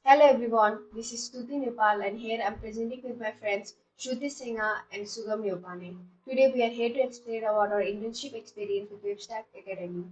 Hello everyone, this is Stuti Nepal and here I'm presenting with my friends Shruti Singha and Sugam Yopane. Today we are here to explain about our internship experience with WebStack Academy.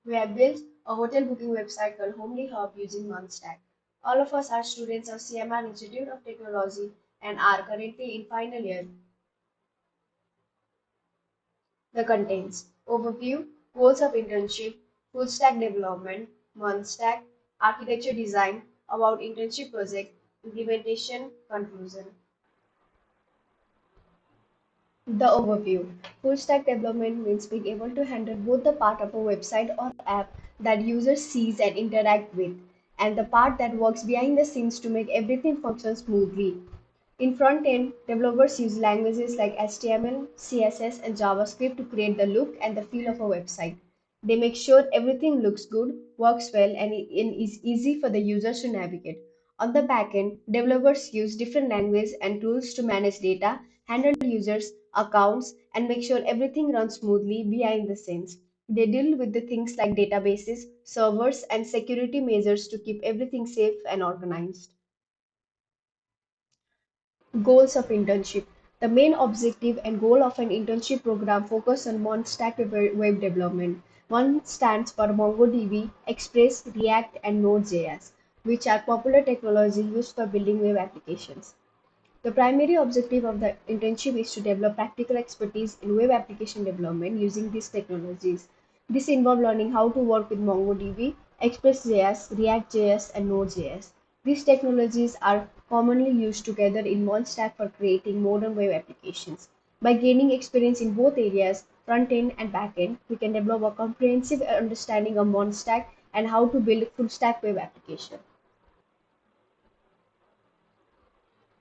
We have built a hotel booking website called Homely Hub using OneStack. All of us are students of CMR Institute of Technology and are currently in final year. The contents overview, goals of internship, full stack development, OneStack, architecture design, about internship project, implementation, conclusion. The overview. Full stack development means being able to handle both the part of a website or app that users sees and interact with, and the part that works behind the scenes to make everything function smoothly. In front end, developers use languages like HTML, CSS, and JavaScript to create the look and the feel of a website. They make sure everything looks good, works well, and is easy for the users to navigate. On the back end, developers use different languages and tools to manage data, handle users, accounts, and make sure everything runs smoothly behind the scenes. They deal with the things like databases, servers, and security measures to keep everything safe and organized. Goals of internship. The main objective and goal of an internship program focus on stack web development. One stands for MongoDB, Express, React, and Node.js, which are popular technology used for building web applications. The primary objective of the internship is to develop practical expertise in web application development using these technologies. This involves learning how to work with MongoDB, Express.js, React.js, and Node.js. These technologies are commonly used together in one stack for creating modern web applications. By gaining experience in both areas, front end and back end, we can develop a comprehensive understanding of one stack and how to build a full stack web application.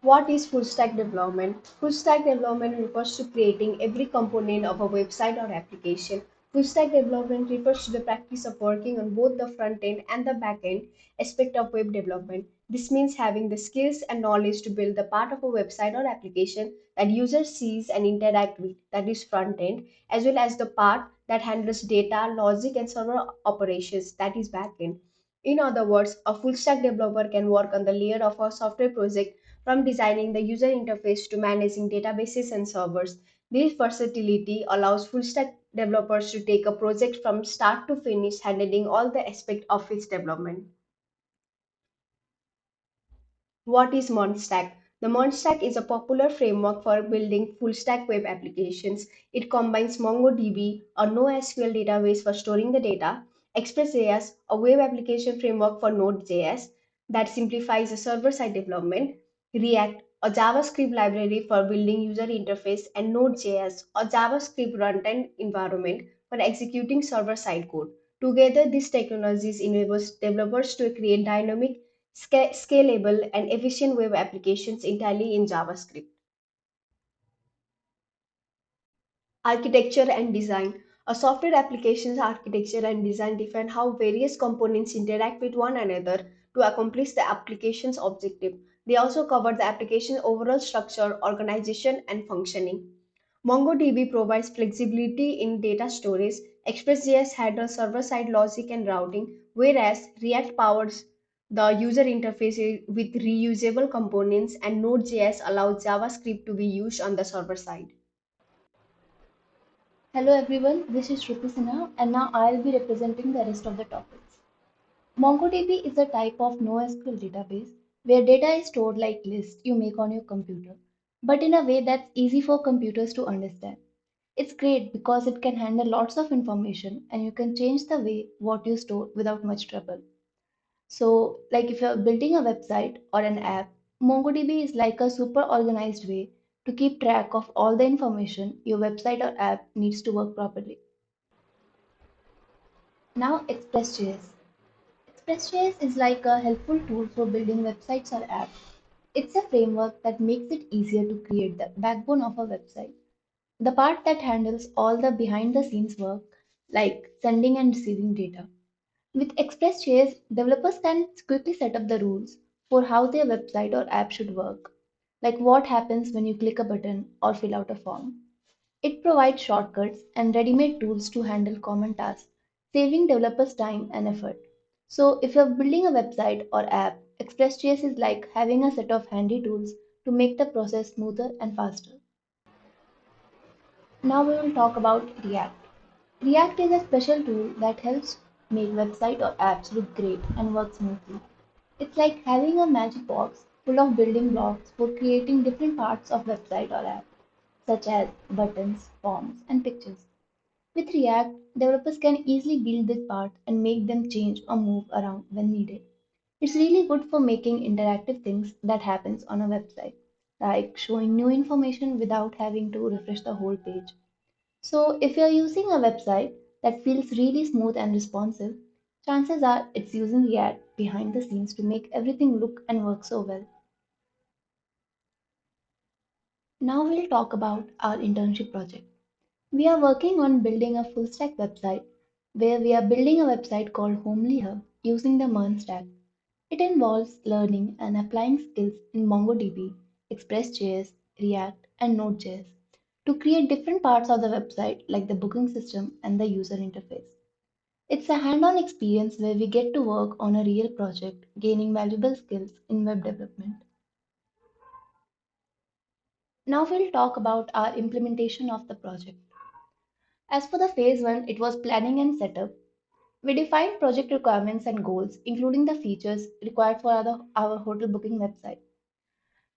What is full stack development? Full stack development refers to creating every component of a website or application. Full stack development refers to the practice of working on both the front end and the back end aspect of web development. This means having the skills and knowledge to build the part of a website or application that user sees and interact with, that is front end, as well as the part that handles data, logic, and server operations, that is back end. In other words, a full stack developer can work on the layer of a software project from designing the user interface to managing databases and servers. This versatility allows full stack developers to take a project from start to finish, handling all the aspects of its development. What is Monstack? The Monstack is a popular framework for building full stack web applications. It combines MongoDB, a NoSQL database for storing the data, Express.js, a web application framework for Node.js that simplifies the server side development, React, a JavaScript library for building user interface, and Node.js, a JavaScript runtime environment for executing server side code. Together, these technologies enables developers to create dynamic scalable, and efficient web applications entirely in JavaScript. Architecture and design. A software application's architecture and design define how various components interact with one another to accomplish the application's objective. They also cover the application's overall structure, organization, and functioning. MongoDB provides flexibility in data storage. Express.js handles server-side logic and routing, whereas React powers the user interface with reusable components, and Node.js allows JavaScript to be used on the server side. Hello everyone, this is Shruti Sinha and now I'll be representing the rest of the topics. MongoDB is a type of NoSQL database where data is stored like lists you make on your computer, but in a way that's easy for computers to understand. It's great because it can handle lots of information and you can change the way what you store without much trouble. So, like if you're building a website or an app, MongoDB is like a super organized way to keep track of all the information your website or app needs to work properly. Now, Express.js. Express.js is like a helpful tool for building websites or apps. It's a framework that makes it easier to create the backbone of a website, the part that handles all the behind the scenes work like sending and receiving data. With Express.js, developers can quickly set up the rules for how their website or app should work, like what happens when you click a button or fill out a form. It provides shortcuts and ready-made tools to handle common tasks, saving developers time and effort. So if you're building a website or app, ExpressJS is like having a set of handy tools to make the process smoother and faster. Now we will talk about React. React is a special tool that helps make website or apps look great and work smoothly. It's like having a magic box full of building blocks for creating different parts of website or app, such as buttons, forms, and pictures. With React, developers can easily build these parts and make them change or move around when needed. It's really good for making interactive things that happens on a website, like showing new information without having to refresh the whole page. So if you're using a website that feels really smooth and responsive, chances are it's using React behind the scenes to make everything look and work so well. Now we'll talk about our internship project. We are working on building a full stack website where we are building a website called Homely Hub using the MERN stack. It involves learning and applying skills in MongoDB, ExpressJS, React, and Node.js to create different parts of the website like the booking system and the user interface. It's a hand on experience where we get to work on a real project, gaining valuable skills in web development. Now we'll talk about our implementation of the project. As for the phase 1, it was planning and setup. We defined project requirements and goals, including the features required for our hotel booking website.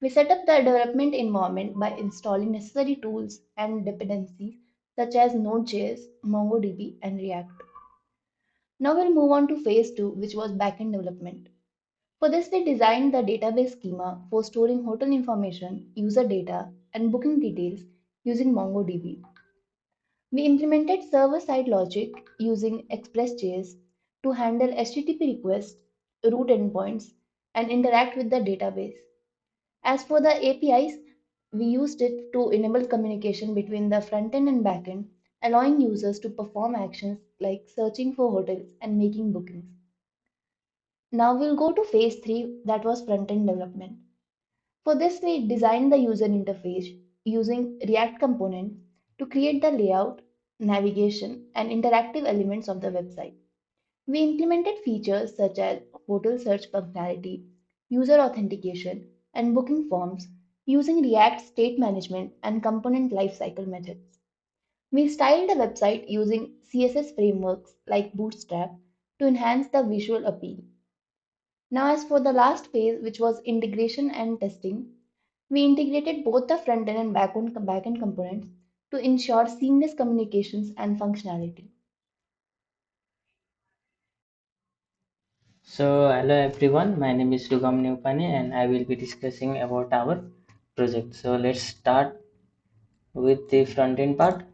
We set up the development environment by installing necessary tools and dependencies such as Node.js, MongoDB, and React. Now we'll move on to phase 2, which was backend development. For this, we designed the database schema for storing hotel information, user data, and booking details using MongoDB. We implemented server-side logic using ExpressJS to handle HTTP requests, route endpoints, and interact with the database. As for the APIs, we used it to enable communication between the front-end and back-end, allowing users to perform actions like searching for hotels and making bookings. Now we'll go to phase 3, that was front-end development. For this, we designed the user interface using React component to create the layout, navigation, and interactive elements of the website. We implemented features such as hotel search functionality, user authentication, and booking forms using React state management and component lifecycle methods. We styled the website using CSS frameworks like Bootstrap to enhance the visual appeal. Now, as for the last phase, which was integration and testing, we integrated both the front-end and back-end components to ensure seamless communications and functionality. So, hello everyone, my name is Rugam Neupane and I will be discussing about our project. So, let's start with the front end part.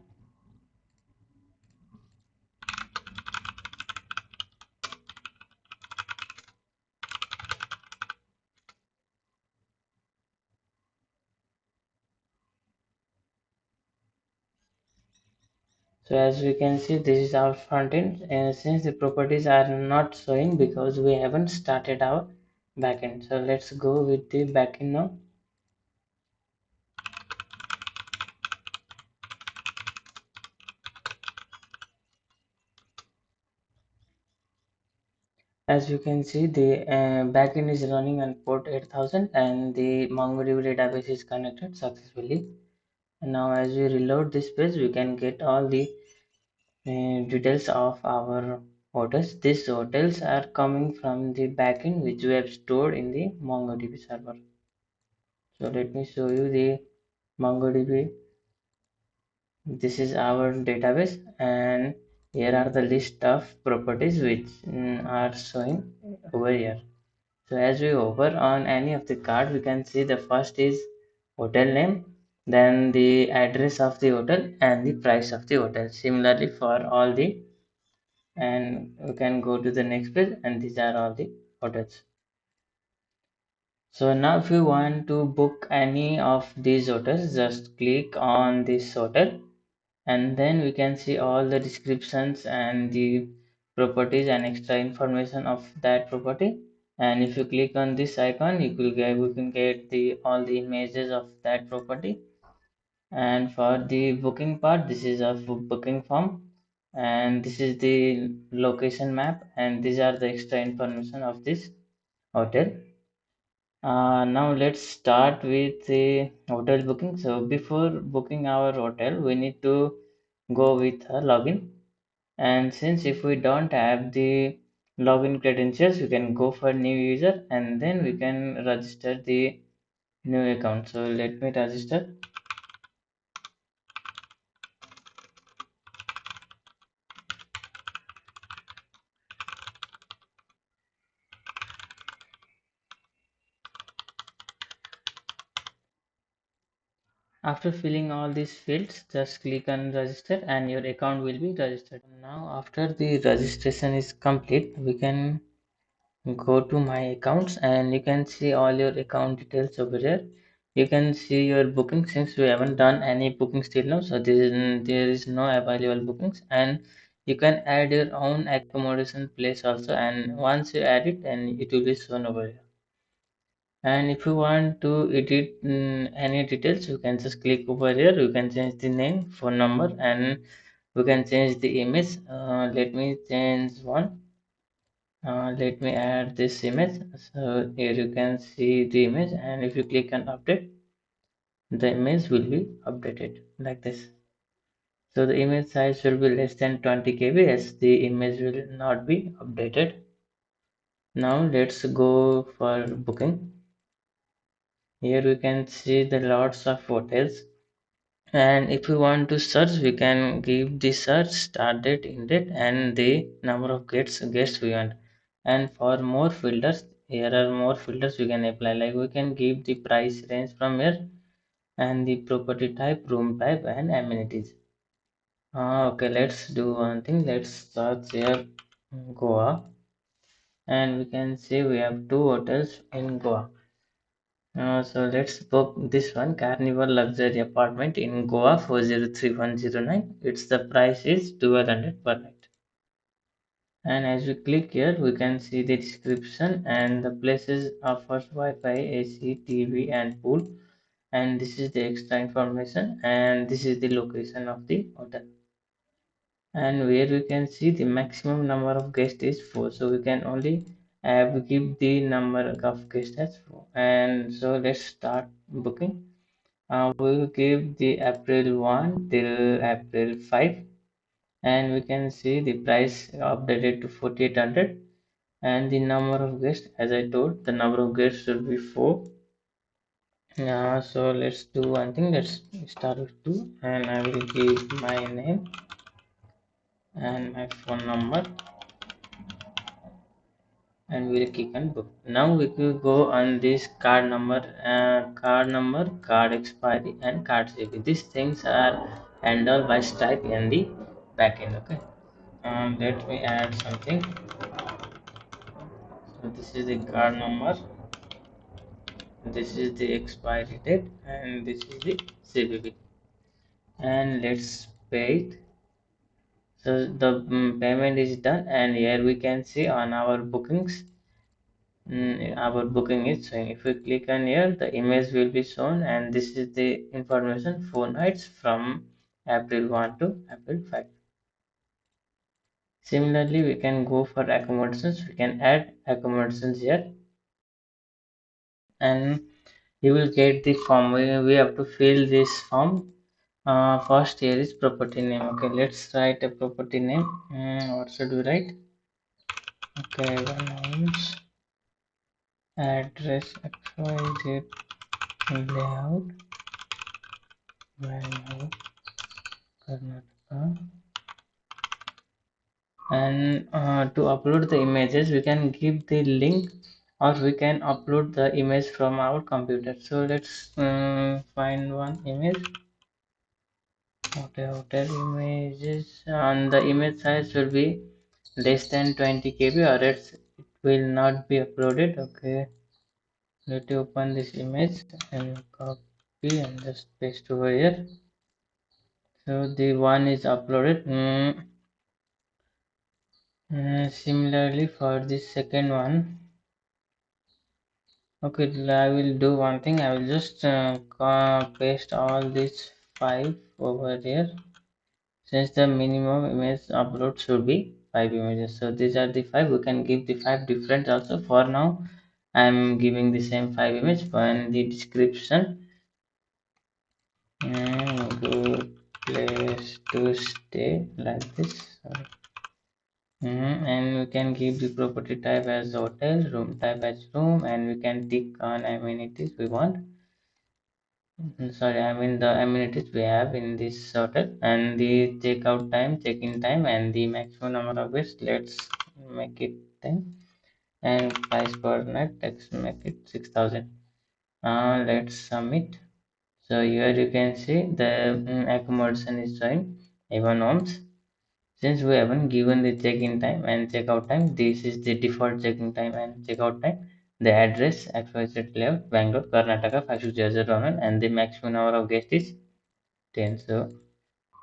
So, as we can see, this is our front end, and since the properties are not showing because we haven't started our backend. So, let's go with the backend now. As you can see, the backend is running on port 8000 and the MongoDB database is connected successfully. And now, as we reload this page, we can get all the details of our hotels. These hotels are coming from the backend which we have stored in the MongoDB server. So let me show you the MongoDB. This is our database, and here are the list of properties which are showing over here. So as we hover on any of the card, we can see the first is hotel name, then the address of the hotel and the price of the hotel. Similarly for all the, and we can go to the next page, and these are all the hotels. So now if you want to book any of these hotels, just click on this hotel, and then we can see all the descriptions and the properties and extra information of that property. And if you click on this icon, you can get the all the images of that property. And for the booking part, this is a booking form, and this is the location map, and these are the extra information of this hotel. Now let's start with the hotel booking. So before booking our hotel, we need to go with a login. And since if we don't have the login credentials, we can go for new user and then we can register the new account. So let me register. After filling all these fields, just click on register and your account will be registered. Now after the registration is complete, we can go to my accounts and you can see all your account details over here. You can see your booking since we haven't done any bookings till now, so there is no available bookings, and you can add your own accommodation place also, and once you add it and it will be shown over here. And if you want to edit any details, you can just click over here. You can change the name, phone number, and we can change the image. Let me change one. Let me add this image. So here you can see the image, and if you click on update, the image will be updated like this. So the image size will be less than 20 KB as the image will not be updated. Now let's go for booking. Here we can see the lots of hotels, and if we want to search, we can give the search start date, end date, and the number of guests we want. And for more filters, here are more filters we can apply, like we can give the price range from here and the property type, room type, and amenities. Okay, let's do one thing. Let's search here Goa, and we can see we have two hotels in Goa. So let's book this one, Carnival Luxury Apartment in Goa 403109. Its the price is 1200 per night. And as we click here, we can see the description, and the places offers Wi-Fi, AC, TV, and pool. And this is the extra information, and this is the location of the hotel. And where we can see the maximum number of guests is 4, so we can only give the number of guests as 4. And so let's start booking. We will give the April 1 till April 5, and we can see the price updated to 4800, and the number of guests, as I told, the number of guests should be 4. So let's do one thing. Let's start with 2, and I will give my name and my phone number, and we'll click on book. Now we will go on this card expiry, and card CP. These things are handled by Stripe in the backend. Okay. Let me add something. So this is the card number, this is the expiry date, and this is the CVV. And let's pay it. So the payment is done, and here we can see on our bookings. Our booking is showing. If we click on here, the image will be shown, and this is the information 4 nights from April 1 to April 5. Similarly, we can go for accommodations. We can add accommodations here, and you will get the form. We have to fill this form. First here is property name. Okay, let's write a property name. What should we write? Okay, one house address XYZ layout Bangalore, Karnataka. And to upload the images, we can give the link, or we can upload the image from our computer. So let's find one image. Hotel images, and the image size will be less than 20 KB, or else it will not be uploaded. Okay, let me open this image and copy and just paste over here. So the one is uploaded. Similarly for the second one. Okay, I will do one thing. I will just paste all these 5 over here. since the minimum image upload should be 5 images. So these are the five. We can give the five different also. For now, I am giving the same five image and the description. Good place to stay like this. Sorry. And we can give the property type as hotel, room type as room, and we can tick on amenities we want. Sorry, I mean the amenities we have in this hotel, and the checkout time, check-in time, and the maximum number of guests. Let's make it 10, and price per night. Let's make it 6,000. Let's submit. So here you can see the accommodation is showing even homes. Since we haven't given the check-in time and check-out time, this is the default check-in time and check-out time. The address XYZ layout, Bangalore, Karnataka 56001, and the maximum number of guests is 10. So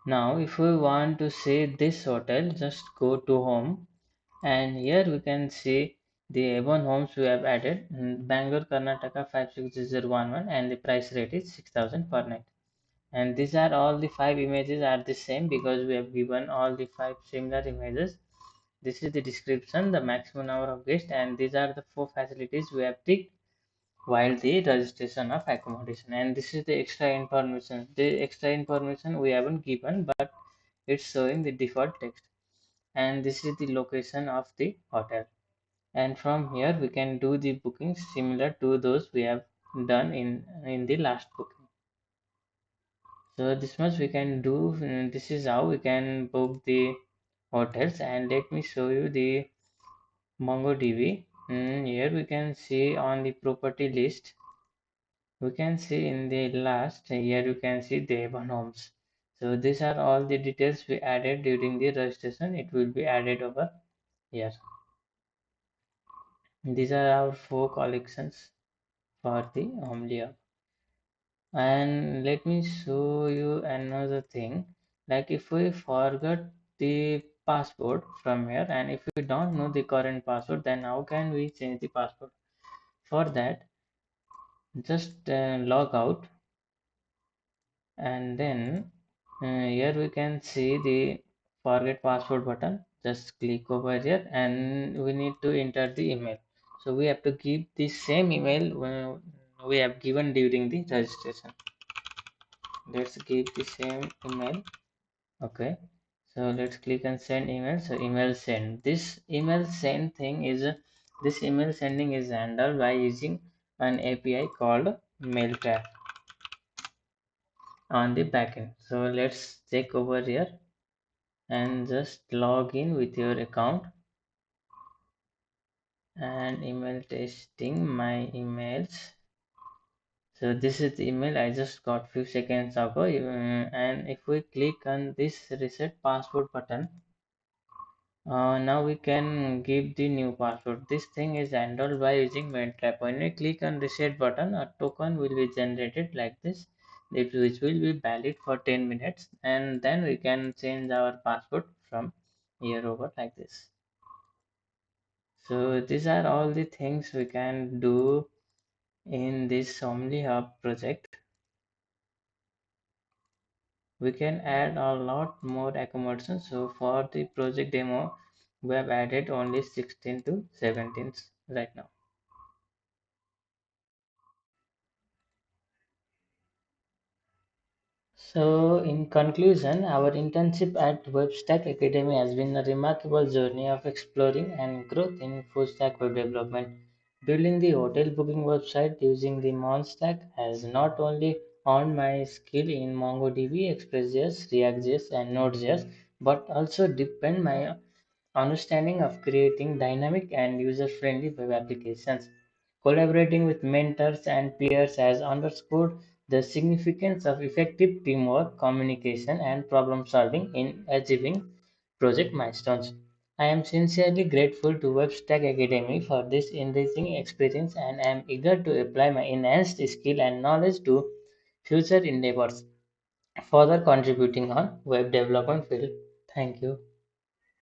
now if we want to see this hotel, just go to home, and here we can see the Avon homes we have added. Bangalore, Karnataka 56011, and the price rate is 6,000 per night. And these are all the five images are the same because we have given all the five similar images. This is the description, the maximum number of guests, and these are the four facilities we have ticked while the registration of accommodation. And this is the extra information. The extra information we haven't given, but it's showing the default text. And this is the location of the hotel. And from here we can do the bookings similar to those we have done in the last booking. So this much we can do. This is how we can book the hotels, and let me show you the MongoDB. Here we can see on the property list. We can see in the last here you can see the Avon homes. So these are all the details we added during the registration. It will be added over here. These are our four collections for the Omlia. And let me show you another thing. Like if we forgot the password from here, and if we don't know the current password, then how can we change the password? For that, just log out, and then here we can see the forget password button. Just click over here, and we need to enter the email. So we have to give the same email we have given during the registration. Let's give the same email. Okay, so let's click on send email. So email send. This email send thing is this email sending is handled by using an API called mailtrap on the backend. So let's check over here and just log in with your account and email testing my emails. So this is the email I just got few seconds ago. And if we click on this reset password button, now we can give the new password. This thing is handled by using Mailtrap. When we click on reset button, a token will be generated like this, which will be valid for 10 minutes, and then we can change our password from here over like this. So these are all the things we can do in this Somly Hub project. We can add a lot more accommodations. So for the project demo, we have added only 16 to 17 right now. So, in conclusion, our internship at WebStack Academy has been a remarkable journey of exploring and growth in full stack web development. Building the hotel booking website using the Mon stack has not only honed my skill in MongoDB, ExpressJS, React.js, and Node.js, but also deepened my understanding of creating dynamic and user-friendly web applications. Collaborating with mentors and peers has underscored the significance of effective teamwork, communication, and problem solving in achieving project milestones. I am sincerely grateful to WebStack Academy for this enriching experience and am eager to apply my enhanced skill and knowledge to future endeavors, further contributing on web development field. Thank you.